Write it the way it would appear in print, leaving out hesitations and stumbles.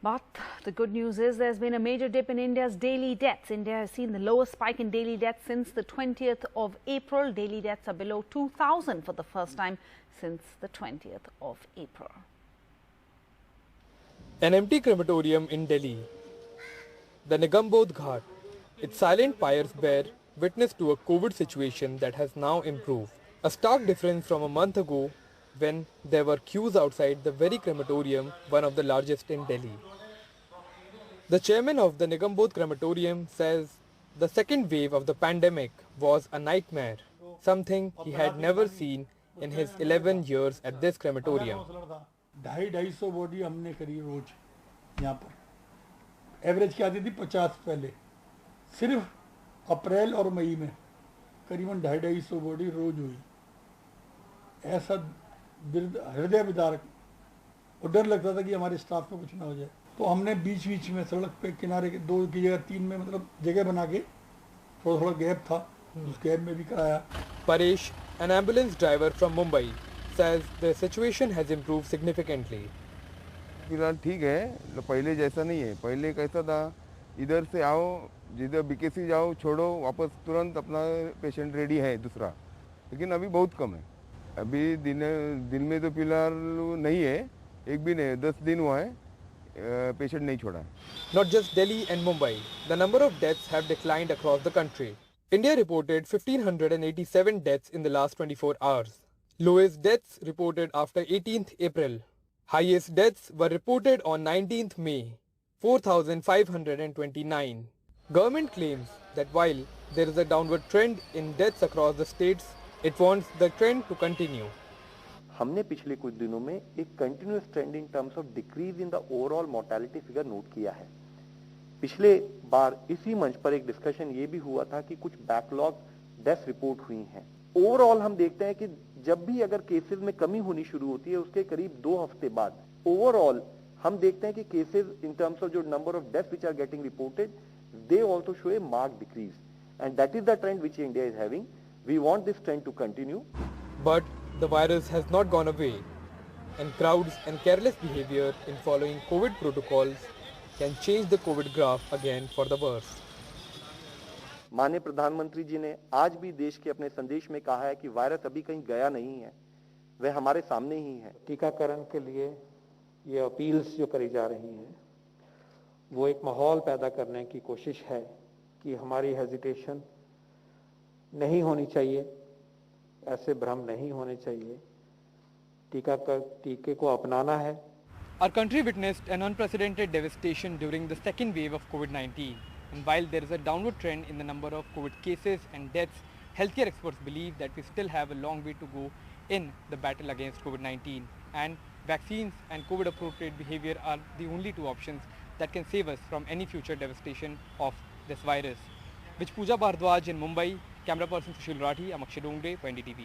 But the good news is there's been a major dip in India's daily deaths. India has seen the lowest spike in daily deaths since the 20th of April. Daily deaths are below 2,000 for the first time since the 20th of April. An empty crematorium in Delhi. The Nigambodh Ghat. Its silent pyres bear witness to a COVID situation that has now improved. A stark difference from a month ago when there were queues outside the very crematorium, one of the largest in Delhi. The chairman of the Nigambodh crematorium says the second wave of the pandemic was a nightmare, something he had never seen in his 11 years at this crematorium. 250 body हमने करी रोज यहाँ पर। Average क्या आती थी 50 पहले, सिर्फ अप्रैल और मई में करीबन 250 बॉडी रोज हुई। ऐसा हृदय विदारक और डर लगता था कि हमारे स्टाफ को कुछ ना हो जाए। तो हमने बीच बीच में सड़क पे किनारे के 2 की जगह 3 में मतलब जगह बना के थोड़ा गैप था, उस गैप में भी कराया। Paresh, an ambulance driver from Mumbai, says the situation has improved significantly. फिलहाल ठीक है, पहले जैसा नहीं है। पहले कैसा था, इधर से आओ, जिधर बीकेसी जाओ, छोड़ो, वापस तुरंत अपना पेशेंट रेडी है दूसरा। लेकिन अभी बहुत कम है। अभी दिन में तो फिलहाल नहीं है, एक भी नहीं, 10 दिन हुआ है, पेशेंट नहीं छोड़ा है। Not just Delhi and Mumbai, the number of deaths have declined across the country. India reported 1,587 deaths in the last 24 hours. Lowest deaths reported after 18th April. Highest deaths were reported on 19th May, 4,529. Government claims that while there is a downward trend in deaths across the states, it wants the trend to continue. हमने पिछले कुछ दिनों में एक continuous trend in terms of decrease in the overall mortality figure note किया है। पिछले बार इसी मंच पर एक डिस्कशन ये भी हुआ था कि कुछ बैकलॉग डेथ रिपोर्ट हुई हैं। ओवरऑल हम देखते हैं कि जब भी अगर केसेस में कमी होनी शुरू होती है उसके करीब 2 हफ्ते बाद ओवरऑल हम देखते हैं कि केसेस इन टर्म्स ऑफ जो number of death which are getting reported they also show a marked decrease and that is the trend which India is having. We want this trend to continue. But the virus has not gone away, and crowds and careless behavior in following COVID protocols can change the COVID graph again for the worse. माननीय प्रधानमंत्री जी ने आज भी देश के अपने संदेश में कहा है कि वायरस अभी कहीं गया नहीं है, वह हमारे सामने ही है। टीकाकरण के लिए ये अपील्स जो करी जा रही हैं वो एक माहौल पैदा करने की कोशिश है कि हमारी हेजिटेशन नहीं होनी चाहिए, ऐसे भ्रम नहीं होने चाहिए, टीके को अपनाना है। Our country witnessed an unprecedented devastation during the second wave of COVID-19. And while there is a downward trend in the number of COVID cases and deaths, healthcare experts believe that we still have a long way to go in the battle against COVID-19. And vaccines and COVID-appropriate behavior are the only 2 options that can save us from any future devastation of this virus. With Pooja Bhardwaj in Mumbai, camera person Sushil Rathi, I'm Akshay Dongre for NDTV.